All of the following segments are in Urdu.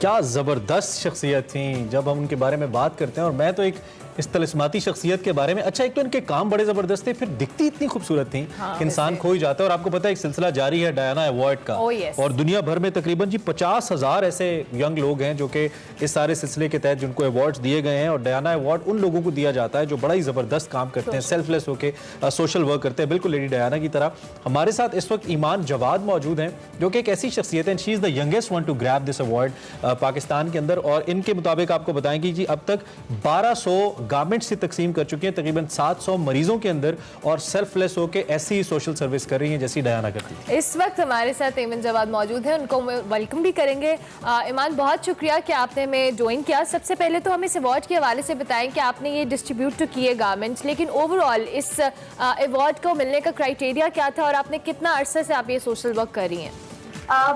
کیا زبردست شخصیت تھیں جب ہم ان کے بارے میں بات کرتے ہیں. اور میں تو ایک اس طلسماتی شخصیت کے بارے میں, اچھا ایک تو ان کے کام بڑے زبردست تھے, پھر دکھتی اتنی خوبصورت تھیں کہ انسان کھو ہی جاتا ہے. اور آپ کو پتہ ہے ایک سلسلہ جاری ہے ڈیانا ایوارڈ کا, اور دنیا بھر میں تقریباً 50,000 ایسے ینگ لوگ ہیں جو کہ اس سارے سلسلے کے تحت جن کو ایوارڈز دیے گئے ہیں. اور ڈیانا ایوارڈ ان لوگوں کو دیا جاتا ہے جو بڑا ہی زبردست کام کرتے ہیں, سیلف لیس ہو کے سوشل ورک کرتے ہیں, بالکل لیڈی ڈیانا کی طرح. ہمارے ساتھ اس وقت ایمان جواد موجود ہیں جو کہ ایک ایسی شخصیت ہے, she is the youngest one to grab this award Pakistan کے اندر. اور ان کے مطابق آپ کو بتائیں کہ جی اب تک 1200 گارمنٹ سے تقسیم کر چکی ہیں تقریباً 700 مریضوں کے اندر, اور سیلف لیس ہو کے ایسی سوشل سروس کر رہی ہیں جیسی ڈیانا کرتی ہے. اس وقت ہمارے ساتھ ایمن جواد موجود ہیں, ان کو ویلکم بھی کریں گے. ایمان, بہت شکریہ کہ آپ نے ہمیں جوائن کیا. سب سے پہلے تو ہم اس ایوارڈ کے حوالے سے بتائیں کہ آپ نے یہ ڈسٹریبیوٹ تو کیے گارمنٹس, لیکن اوور آل اس ایوارڈ کو ملنے کا کرائٹیریا کیا تھا, اور آپ نے کتنا عرصے سے آپ یہ سوشل ورک کر رہی ہیں؟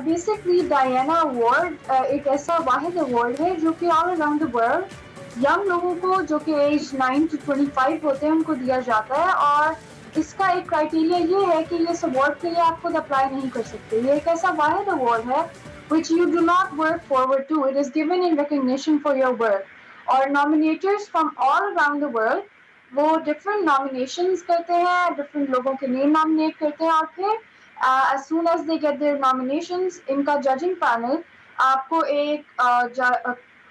بیسکلی ڈیانا ایوارڈ ایک ایسا واحد ایوارڈ ہے جو کہ all around the world young لوگوں کو جو کہ ایج 9 to 25 ہوتے ہیں ان کو دیا جاتا ہے. اور اس کا ایک کرائٹیریا یہ ہے کہ اس ایوارڈ کے لیے آپ خود اپلائی نہیں کر سکتے. یہ ایک ایسا واحد ایوارڈ ہے which you do not work forward to. It is given in recognition for your work. اور nominators from all around the world وہ different nominations کرتے ہیں, different لوگوں کے name nominate کرتے ہیں, اور پھر as soon as they get their nominations, ان کا judging panel آپ کو ایک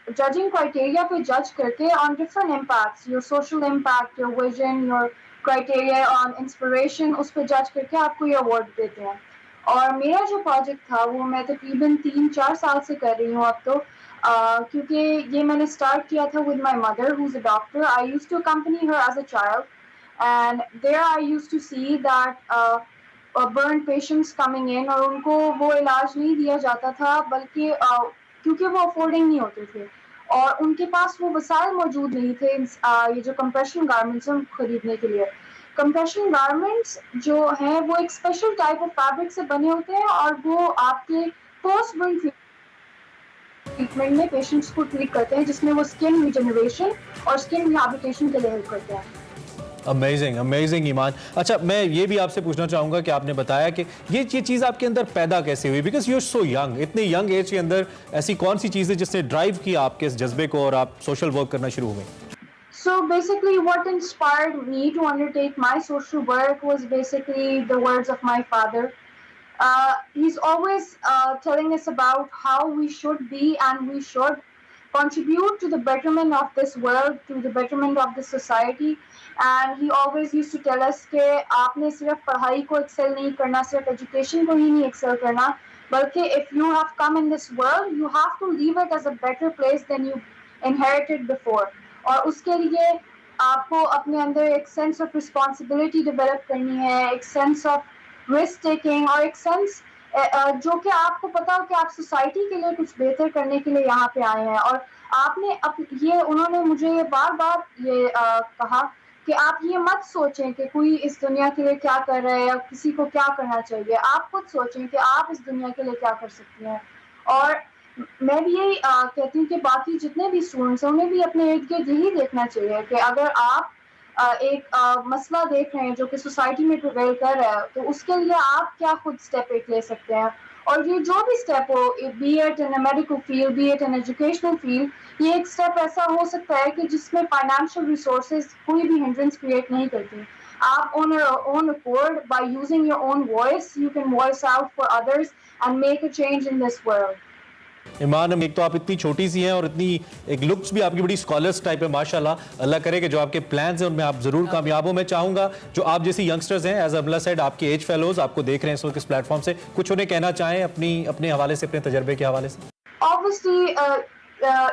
judging criteria پہ judge کرتے on different impacts, your social impact, your vision, your criteria on inspiration, اس پہ judge کر کے آپ کو یہ award دیتے ہیں. اور میرا جو پروجیکٹ تھا وہ میں تقریباً 3-4 سال سے کر رہی ہوں اب تو, کیونکہ یہ میں نے اسٹارٹ کیا تھا with my mother who's a doctor. I used to accompany her as a child, and there I used to see that burn patients coming in, اور ان کو وہ علاج نہیں دیا جاتا تھا بلکہ کیونکہ وہ افورڈنگ نہیں ہوتے تھے, اور ان کے پاس وہ وسائل موجود نہیں تھے یہ جو کمپریشن گارمنٹس ہیں خریدنے کے لیے. کمپریشن گارمنٹس جو ہیں وہ ایک اسپیشل ٹائپ آف فیبرک سے بنے ہوتے ہیں, اور وہ آپ کے پوسٹ برن ٹریٹمنٹ میں پیشنٹس کو ٹریٹ کرتے ہیں, جس میں وہ اسکن ریجنریشن اور اسکن ریہیبلیٹیشن کے لیے ہیلپ کرتے ہیں. امیزنگ امیزنگ ایمان. اچھا میں یہ بھی آپ سے پوچھنا چاہوں گا کہ آپ نے بتایا کہ یہ چیز آپ کے اندر پیدا کیسے ہوئی, because you are so young, اتنی ینگ ایج کے اندر ایسی کون سی چیز ہے جس نے ڈرائیو کیا آپ کے اس جذبے کو اور آپ سوشل ورک کرنا شروع ہو گئے؟ So basically what inspired me to undertake my social work was basically the words of my father. He's always telling us about how we should be and we should contribute to the betterment of this world, to the betterment of the society. And he always used to tell us کہ آپ نے صرف پڑھائی کو ایکسل نہیں کرنا, صرف ایجوکیشن کو ہی نہیں ایکسل کرنا, بلکہ if you have come in this world you have to leave it as a better place than you inherited before. اور اس کے لیے آپ کو اپنے اندر ایک سینس آف رسپانسبلٹی ڈیولپ کرنی ہے, ایک سینس آف رسک ٹیکنگ, اور ایک سینس جو کہ آپ کو پتا ہو کہ آپ سوسائٹی کے لیے کچھ بہتر کرنے کے لیے یہاں پہ آئے ہیں. اور آپ نے یہ انہوں نے مجھے یہ بار بار یہ کہا کہ آپ یہ مت سوچیں کہ کوئی اس دنیا کے لیے کیا کر رہا ہے یا کسی کو کیا کرنا چاہیے, آپ خود سوچیں کہ آپ اس دنیا کے لیے کیا کر سکتی ہیں. اور میں بھی یہی کہتی ہوں کہ باقی جتنے بھی اسٹوڈنٹس ہیں انہیں بھی اپنے ارد گرد یہی دیکھنا چاہیے کہ اگر آپ ایک مسئلہ دیکھ رہے ہیں جو کہ سوسائٹی میں پریویل کر رہا ہے, تو اس کے لیے آپ کیا خود اسٹیپ ایک لے سکتے ہیں. اور یہ جو بھی اسٹیپ ہو, be it in medical field, be it in educational field, یہ ایک اسٹیپ ایسا ہو سکتا ہے کہ جس میں فائنینشیل ریسورسز کوئی بھی ہنڈرنس کریٹ نہیں کرتی. آپ on your own accord, by using your own voice, you can voice out for others and make a change in this world. ایمان, ایک تو آپ اتنی چھوٹی سی ہیں اور اتنی ایک لکس بھی آپ کی بڑی اسکالرس ٹائپ ہے ماشاءاللہ. اللہ کرے کہ جو آپ کے پلانز ہیں ان میں آپ ضرور کامیاب ہوں. میں چاہوں گا جو آپ جیسی ینگسٹرز ہیں, ایز ابلا سیڈ آپ کے ایج فیلوز آپ کو دیکھ رہے ہیں اس وقت اس پلیٹ فارم سے, کچھ انہیں کہنا چاہیں اپنے حوالے سے, اپنے تجربے کے حوالے سے. Obviously,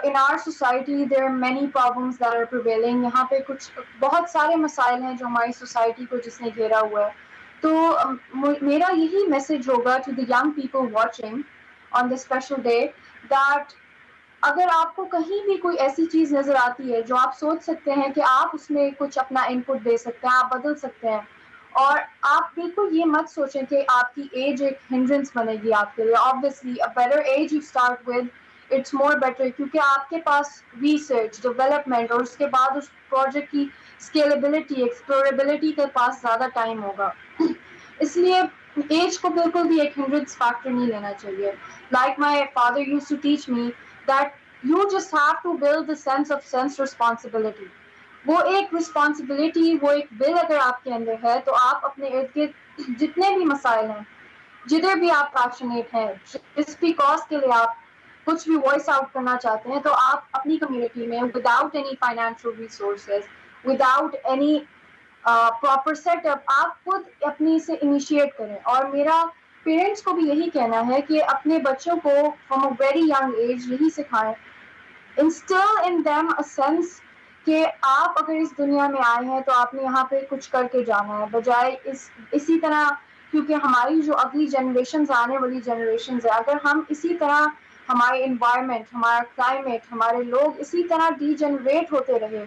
in our society there are many problems that are prevailing. یہاں پہ کچھ بہت سارے مسائل ہیں جو ہماری سوسائٹی کو جس نے گھیرا ہوا ہے. تو میرا یہی میسج ہوگا to the young people watching on this special day that اگر آپ کو کہیں بھی کوئی ایسی چیز نظر آتی ہے جو آپ سوچ سکتے ہیں کہ آپ اس میں کچھ اپنا انپٹ دے سکتے ہیں, آپ بدل سکتے ہیں, اور آپ بالکل یہ مت سوچیں کہ آپ کی ایج ایک ہنڈرنس بنے گی آپ کے لیے. obviously a better age you start with, it's more better, کیونکہ آپ کے پاس ریسرچ, ڈیولپمنٹ اور اس کے بعد اس پروجیکٹ کی اسکیلیبلٹی, ایکسپلوریبلٹی کے پاس زیادہ ٹائم ہوگا. اس لیے ایج کو بالکل بھی ایک ہنڈرنس فیکٹر نہیں لینا چاہیے. Like my father used to teach me that you just have to build the sense responsibility. وہ ایک رسپانسبلٹی، وہ ایک ول اگر آپ کے اندر ہے تو آپ اپنے ارد گرد جتنے بھی مسائل ہیں، جدھر بھی آپ پیشنیٹ ہیں، جس بھی کاز کے لیے آپ کچھ بھی وائس آؤٹ کرنا چاہتے ہیں، تو آپ اپنی کمیونٹی میں without any financial resources, without any proper set up, آپ خود اپنی سے انیشیٹ کریں. اور میرا پیرنٹس کو بھی یہی کہنا ہے کہ اپنے بچوں کو from a very young age یہی سکھائیں، instil in them a sense کہ آپ اگر اس دنیا میں آئے ہیں تو آپ نے یہاں پہ کچھ کر کے جانا ہے، بجائے اسی طرح، کیونکہ ہماری جو اگلی جنریشنز، آنے والی جنریشنز ہے، اگر ہم اسی طرح ہمارے انوائرمنٹ، ہمارا کلائمیٹ، ہمارے لوگ اسی طرح ڈی جنریٹ ہوتے رہے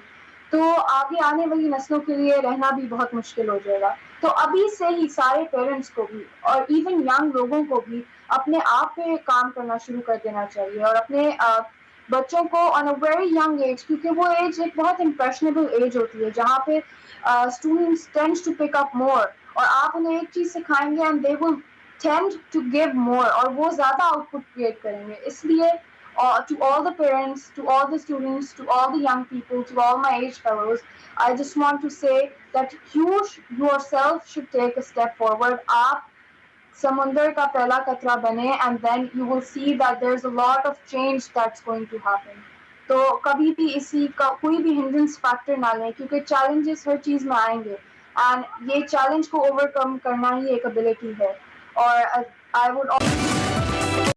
تو آگے آنے والی نسلوں کے لیے رہنا بھی بہت مشکل ہو جائے گا. تو ابھی سے ہی سارے پیرنٹس کو بھی اور ایون ینگ لوگوں کو بھی اپنے آپ پہ کام کرنا شروع کر دینا چاہیے، اور اپنے بچوں کو آن اے ویری ینگ ایج، کیونکہ وہ ایج ایک بہت امپریشنیبل ایج ہوتی ہے جہاں پہ students tend to pick up more, اور آپ انہیں ایک چیز سکھائیں گے and they will tend to give more, اور وہ زیادہ آؤٹ پٹ کریٹ کریں گے. اس لیے to all the parents, to all the students, to all the young people, to all my age fellows, I just want to say that you yourself should take a step forward. آپ سمندر کا پہلا قطرہ بنے and then you will see that there's a lot of change that's going to happen. تو کبھی بھی اسی کا کوئی بھی ہنڈرنس فیکٹر نہ لیں، کیونکہ چیلنجز ہر چیز میں آئیں گے اینڈ یہ چیلنج کو اوور کم کرنا ہی ایک ابیلٹی ہے. اور I would